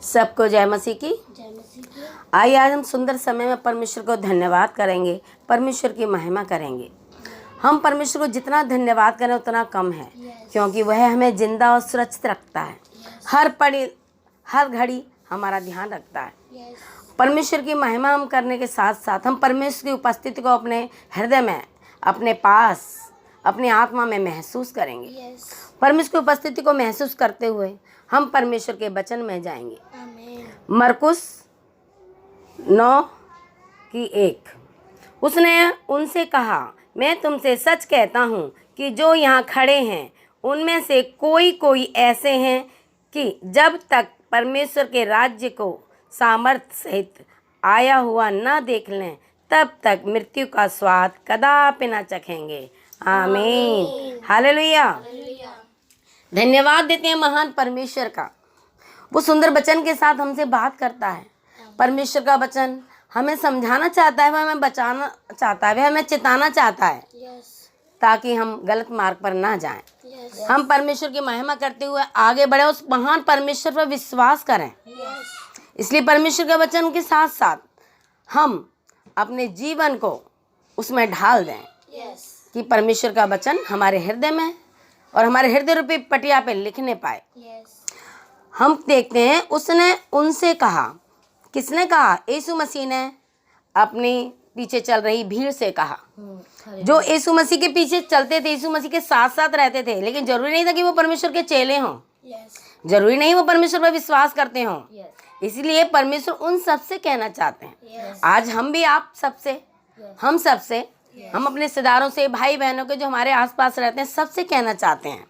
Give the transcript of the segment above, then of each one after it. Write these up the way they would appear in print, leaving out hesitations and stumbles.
सबको जय मसीह की। आइए आज हम सुंदर समय में परमेश्वर को धन्यवाद करेंगे, परमेश्वर की महिमा करेंगे। हम परमेश्वर को जितना धन्यवाद करें उतना कम है, क्योंकि वह हमें जिंदा और सुरक्षित रखता है। हर घड़ी हमारा ध्यान रखता है। परमेश्वर की महिमा हम करने के साथ साथ हम परमेश्वर की उपस्थिति को अपने हृदय में, अपने पास, अपनी आत्मा में महसूस करेंगे। परमेश्वर की उपस्थिति को महसूस करते हुए हम परमेश्वर के वचन में जाएंगे। मरकुस 9:1। उसने उनसे कहा, मैं तुमसे सच कहता हूँ कि जो यहाँ खड़े हैं उनमें से कोई ऐसे हैं कि जब तक परमेश्वर के राज्य को सामर्थ्य सहित आया हुआ न देख लें तब तक मृत्यु का स्वाद कदापि न चखेंगे। आमीन, हालेलुया। धन्यवाद देते हैं महान परमेश्वर का। वो सुंदर वचन के साथ हमसे बात करता है। परमेश्वर का वचन हमें समझाना चाहता है, वह हमें बचाना चाहता है, वह हमें चेताना चाहता है ताकि हम गलत मार्ग पर ना जाएं। हम परमेश्वर की महिमा करते हुए आगे बढ़े, उस महान परमेश्वर पर विश्वास करें। इसलिए परमेश्वर के वचन के साथ साथ हम अपने जीवन को उसमें ढाल दें कि परमेश्वर का वचन हमारे हृदय में और हमारे हृदय रूपी पटिया पे लिखने पाए। हम देखते हैं, उसने उनसे कहा। किसने कहा? यीशु मसीह ने अपनी पीछे चल रही भीड़ से कहा, जो यीशु मसीह के पीछे चलते थे, यीशु मसीह के साथ साथ रहते थे। लेकिन जरूरी नहीं था कि वो परमेश्वर के चेले हों, जरूरी नहीं वो परमेश्वर पर विश्वास करते हों। इसलिए परमेश्वर उन सबसे कहना चाहते हैं, आज हम भी आप सबसे, हम सबसे, हम अपने रिश्तेदारों से, भाई बहनों के जो हमारे आसपास रहते हैं, सबसे कहना चाहते हैं,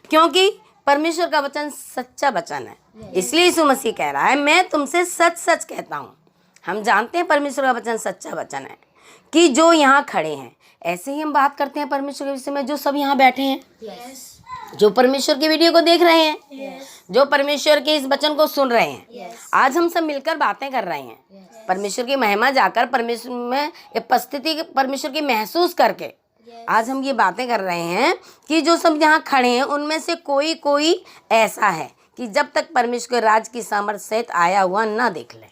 क्योंकि परमेश्वर का वचन सच्चा वचन है। इसलिए यीशु मसीह कह रहा है, मैं तुमसे सच सच कहता हूँ। हम जानते हैं परमेश्वर का वचन सच्चा वचन है कि जो यहाँ खड़े हैं, ऐसे ही हम बात करते हैं परमेश्वर के विषय में, जो सब यहाँ बैठे हैं, जो परमेश्वर की वीडियो को देख रहे हैं, जो परमेश्वर के इस वचन को सुन रहे हैं। आज हम सब मिलकर बातें कर रहे हैं, परमेश्वर की महिमा जाकर परमेश्वर में उपस्थिति परमेश्वर की महसूस करके आज हम ये बातें कर रहे हैं कि जो सब यहाँ खड़े हैं उनमें से कोई ऐसा है कि जब तक परमेश्वर के राज की सामर्थ्य सहित आया हुआ ना देख ले।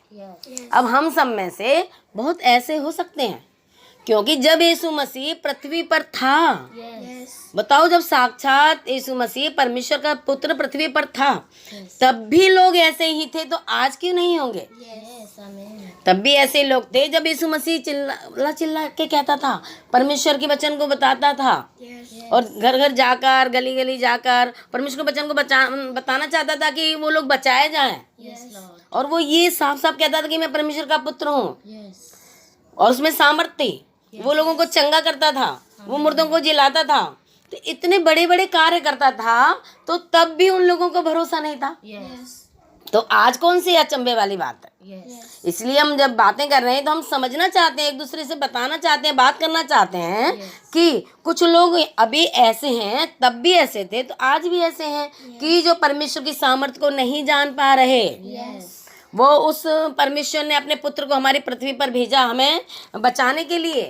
अब हम सब में से बहुत ऐसे हो सकते हैं, क्योंकि जब यीशु मसीह पृथ्वी पर था, बताओ, जब साक्षात यीशु मसीह परमेश्वर का पुत्र पृथ्वी पर था, तब भी लोग ऐसे ही थे, तो आज क्यों नहीं होंगे? तब भी ऐसे लोग थे। जब यीशु मसीह चिल्ला के कहता था, परमेश्वर के वचन को बताता था, और घर घर जाकर, गली गली जाकर परमेश्वर के वचन को बताना चाहता था कि वो लोग बचाए जाएं। और वो ये साफ साफ कहता था कि मैं परमेश्वर का पुत्र हूँ, और उसमें सामर्थ्य थी। वो लोगों को चंगा करता था, वो मुर्दों को जिलाता था, तो इतने बड़े बड़े कार्य करता था, तो तब भी उन लोगों को भरोसा नहीं था। तो आज कौन सी अचंभे वाली बात है? इसलिए हम जब बातें कर रहे हैं तो हम समझना चाहते हैं, एक दूसरे से बताना चाहते हैं, बात करना चाहते हैं कि कुछ लोग अभी ऐसे हैं, तब भी ऐसे थे, तो आज भी ऐसे हैं कि जो परमेश्वर की सामर्थ्य को नहीं जान पा रहे। वो उस परमेश्वर ने अपने पुत्र को हमारी पृथ्वी पर भेजा, हमें बचाने के लिए,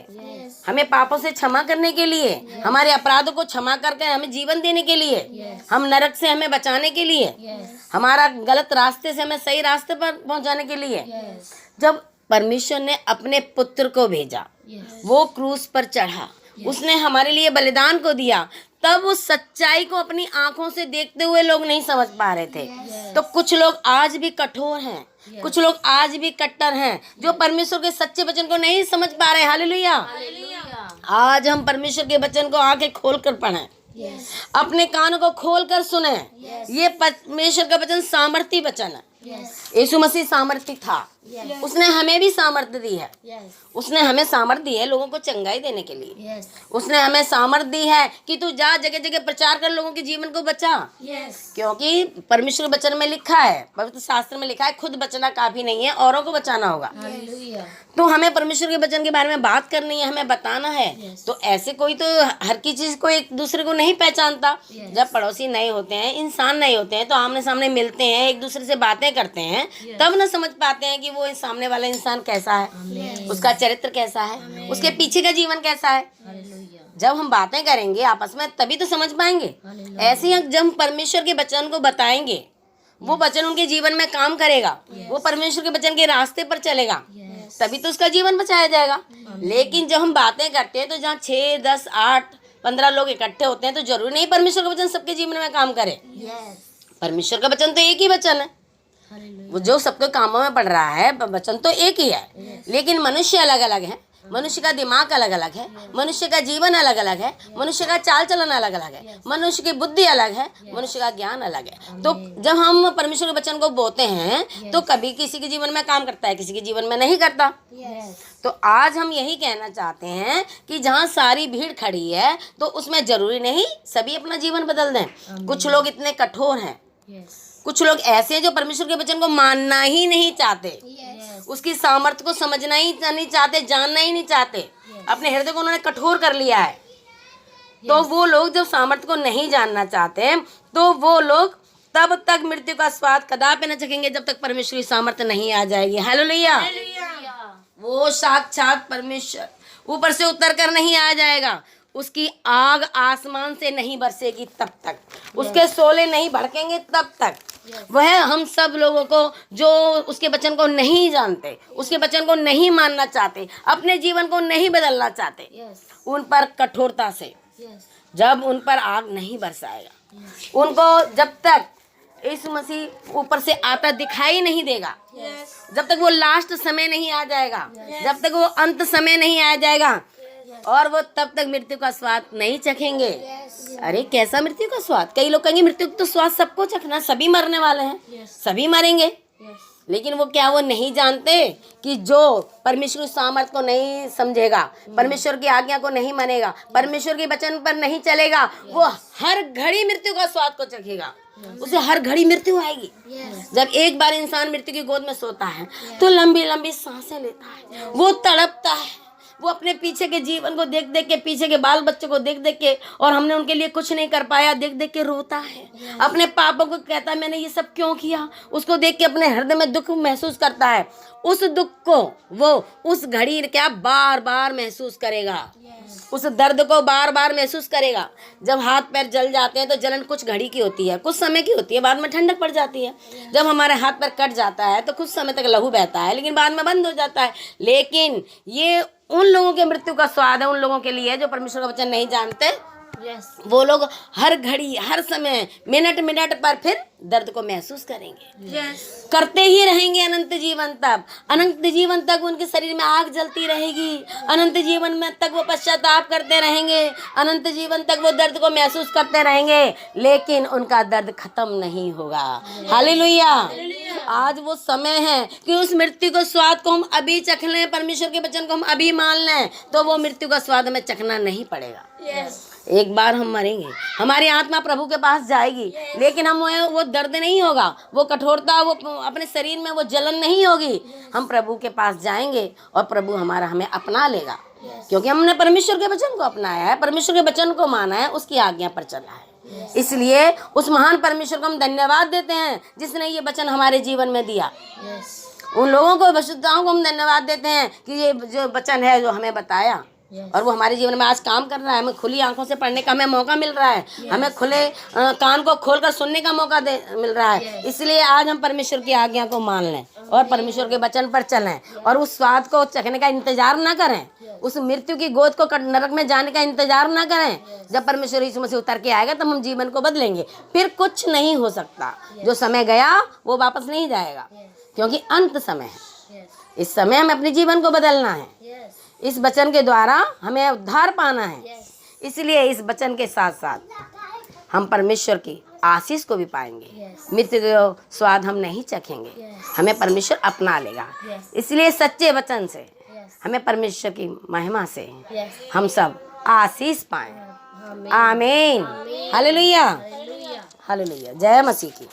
हमें पापों से क्षमा करने के लिए, हमारे अपराधों को क्षमा करके हमें जीवन देने के लिए, हम नरक से हमें बचाने के लिए, हमारा गलत रास्ते से हमें सही रास्ते पर पहुंचाने के लिए। जब परमेश्वर ने अपने पुत्र को भेजा, वो क्रूस पर चढ़ा, उसने हमारे लिए बलिदान को दिया, तब उस सच्चाई को अपनी आंखों से देखते हुए लोग नहीं समझ पा रहे थे। तो कुछ लोग आज भी कठोर हैं, कुछ लोग आज भी कट्टर हैं, जो परमेश्वर के सच्चे वचन को नहीं समझ पा रहे। हालेलुया। आज हम परमेश्वर के वचन को आंखें खोल कर पढ़ें, अपने कानों को खोल कर सुने। ये परमेश्वर का वचन सामर्थी वचन है। यीशु मसीह सामर्थी था, उसने हमें भी सामर्थ्य दी है। उसने हमें सामर्थ्य दी है लोगों को चंगाई देने के लिए। उसने हमें सामर्थ्य दी है कि तू जा, जगह जगह प्रचार कर, लोगों के जीवन को बचा। क्योंकि परमेश्वर वचन में लिखा है, पवित्र शास्त्र में लिखा है, खुद बचना काफी नहीं है, औरों को बचाना होगा। तो हमें परमेश्वर के वचन के बारे में बात करनी है, हमें बताना है। तो ऐसे कोई तो हर की चीज को एक दूसरे को नहीं पहचानता। जब पड़ोसी नए होते हैं, इंसान नए होते हैं, तो आमने सामने मिलते हैं, एक दूसरे से बातें करते हैं, तब न समझ पाते हैं कि वो सामने वाला इंसान कैसा है, उसका चरित्र कैसा है, उसके पीछे का जीवन कैसा है। जब हम बातें करेंगे आपस में, तभी तो समझ पाएंगे। ऐसे ही जब हम परमेश्वर के वचन को बताएंगे, वो वचन उनके जीवन में काम करेगा, वो परमेश्वर के वचन के रास्ते पर चलेगा, तभी तो उसका जीवन बचाया जाएगा। लेकिन जब हम बातें करते हैं तो जहाँ 6, 10, 8, 15 लोग इकट्ठे होते हैं तो जरूरी नहीं परमेश्वर का वचन सबके जीवन में काम करे। परमेश्वर का वचन तो एक ही वचन है, वो जो सबके कामों में पड़ रहा है, वचन तो एक ही है। लेकिन मनुष्य अलग अलग है, मनुष्य का दिमाग अलग अलग है, मनुष्य का जीवन अलग अलग है, मनुष्य का चाल चलन अलग अलग है, मनुष्य की बुद्धि अलग है, मनुष्य का ज्ञान अलग है। तो जब हम परमेश्वर के वचन को बोलते हैं तो कभी किसी के जीवन में काम करता है, किसी के जीवन में नहीं करता। तो आज हम यही कहना चाहते हैं कि जहाँ सारी भीड़ खड़ी है तो उसमें जरूरी नहीं सभी अपना जीवन बदल दें। कुछ लोग इतने कठोर हैं, कुछ लोग ऐसे हैं जो परमेश्वर के वचन को मानना ही नहीं चाहते, उसकी सामर्थ्य को समझना ही नहीं चाहते, जानना ही नहीं चाहते, अपने हृदय को उन्होंने कठोर कर लिया है। तो वो लोग जब सामर्थ्य को नहीं जानना चाहते तो वो लोग तब तक मृत्यु का स्वाद कदापि न चखेंगे जब तक परमेश्वर की सामर्थ्य नहीं आ जाएगी। हालेलुया। वो साक्षात परमेश्वर ऊपर से उतर कर नहीं आ जाएगा, उसकी आग आसमान से नहीं बरसेगी तब तक, उसके शोले नहीं भड़केंगे तब तक। वह हम सब लोगों को जो उसके वचन को नहीं जानते, उसके वचन को नहीं मानना चाहते, अपने जीवन को नहीं बदलना चाहते, उन पर कठोरता से जब उन पर आग नहीं बरसाएगा, उनको जब तक यीशु मसीह ऊपर से आता दिखाई नहीं देगा, जब तक वो लास्ट समय नहीं आ जाएगा, जब तक वो अंत समय नहीं आ जाएगा, और वो तब तक मृत्यु का स्वाद नहीं चखेंगे। अरे कैसा मृत्यु का स्वाद? कई लोग कहेंगे मृत्यु तो स्वाद सबको चखना, सभी मरने वाले हैं, सभी मरेंगे। लेकिन वो क्या वो नहीं जानते कि जो परमेश्वर की सामर्थ को नहीं समझेगा, परमेश्वर की आज्ञा को नहीं मानेगा, परमेश्वर के वचन पर नहीं चलेगा, वो हर घड़ी मृत्यु का स्वाद को चखेगा, उसे हर घड़ी मृत्यु आएगी। जब एक बार इंसान मृत्यु की गोद में सोता है तो लंबी लंबी सांसें लेता है, वो तड़पता है, वो अपने पीछे के जीवन को देख देख के, पीछे के बाल बच्चों को देख देख के, और हमने उनके लिए कुछ नहीं कर पाया देख देख के रोता है, अपने पापों को कहता है मैंने ये सब क्यों किया, उसको देख के अपने हृदय में दुख महसूस करता है। उस दुख को वो उस घड़ी क्या बार बार महसूस करेगा, उस दर्द को बार बार महसूस करेगा। जब हाथ पैर जल जाते हैं तो जलन कुछ घड़ी की होती है, कुछ समय की होती है, बाद में ठंडक पड़ जाती है। जब हमारे हाथ पैर कट जाता है तो कुछ समय तक लहू बहता है, लेकिन बाद में बंद हो जाता है। लेकिन ये उन लोगों के मृत्यु का स्वाद है, उन लोगों के लिए जो परमेश्वर का वचन नहीं जानते। वो लोग हर घड़ी, हर समय, मिनट मिनट पर फिर दर्द को महसूस करेंगे, करते ही रहेंगे अनंत जीवन तक। अनंत जीवन तक उनके शरीर में आग जलती रहेगी, अनंत जीवन में तक वो पश्चाताप करते रहेंगे, अनंत जीवन तक वो दर्द को महसूस करते रहेंगे, लेकिन उनका दर्द खत्म नहीं होगा। हालेलुया। आज वो समय है कि उस मृत्यु को स्वाद को हम अभी चख लें, परमेश्वर के वचन को हम अभी मान लें, तो वो मृत्यु का स्वाद हमें चखना नहीं पड़ेगा। एक बार हम मरेंगे, हमारी आत्मा प्रभु के पास जाएगी, लेकिन हम वो दर्द नहीं होगा, वो कठोरता, वो अपने शरीर में वो जलन नहीं होगी। हम प्रभु के पास जाएंगे और प्रभु हमें अपना लेगा, क्योंकि हमने परमेश्वर के वचन को अपनाया है, परमेश्वर के वचन को माना है, उसकी आज्ञा पर चला है। इसलिए उस महान परमेश्वर को हम धन्यवाद देते हैं जिसने ये वचन हमारे जीवन में दिया। उन लोगों को, विशुद्धाओं को हम धन्यवाद देते हैं कि ये जो वचन है जो हमें बताया, और वो हमारे जीवन में आज काम कर रहा है। हमें खुली आंखों से पढ़ने का हमें मौका मिल रहा है, हमें खुले कान को खोलकर सुनने का मौका मिल रहा है। इसलिए आज हम परमेश्वर की आज्ञा को मान लें और परमेश्वर के वचन पर चलें, और उस स्वाद को चखने का इंतजार ना करें, उस मृत्यु की गोद को नरक में जाने का इंतजार ना करें। जब परमेश्वर यीशु मसीह उतर के आएगा तब हम जीवन को बदलेंगे, फिर कुछ नहीं हो सकता। जो समय गया वो वापस नहीं जाएगा, क्योंकि अंत समय है। इस समय हमें अपने जीवन को बदलना है, इस वचन के द्वारा हमें उद्धार पाना है। इसलिए इस वचन के साथ साथ हम परमेश्वर की आशीष को भी पाएंगे। मृत्यु का स्वाद हम नहीं चखेंगे, हमें परमेश्वर अपना लेगा। इसलिए सच्चे वचन से हमें परमेश्वर की महिमा से हम सब आशीष पाएं। आमीन। हालेलुया। हालेलुया। जय मसीह की।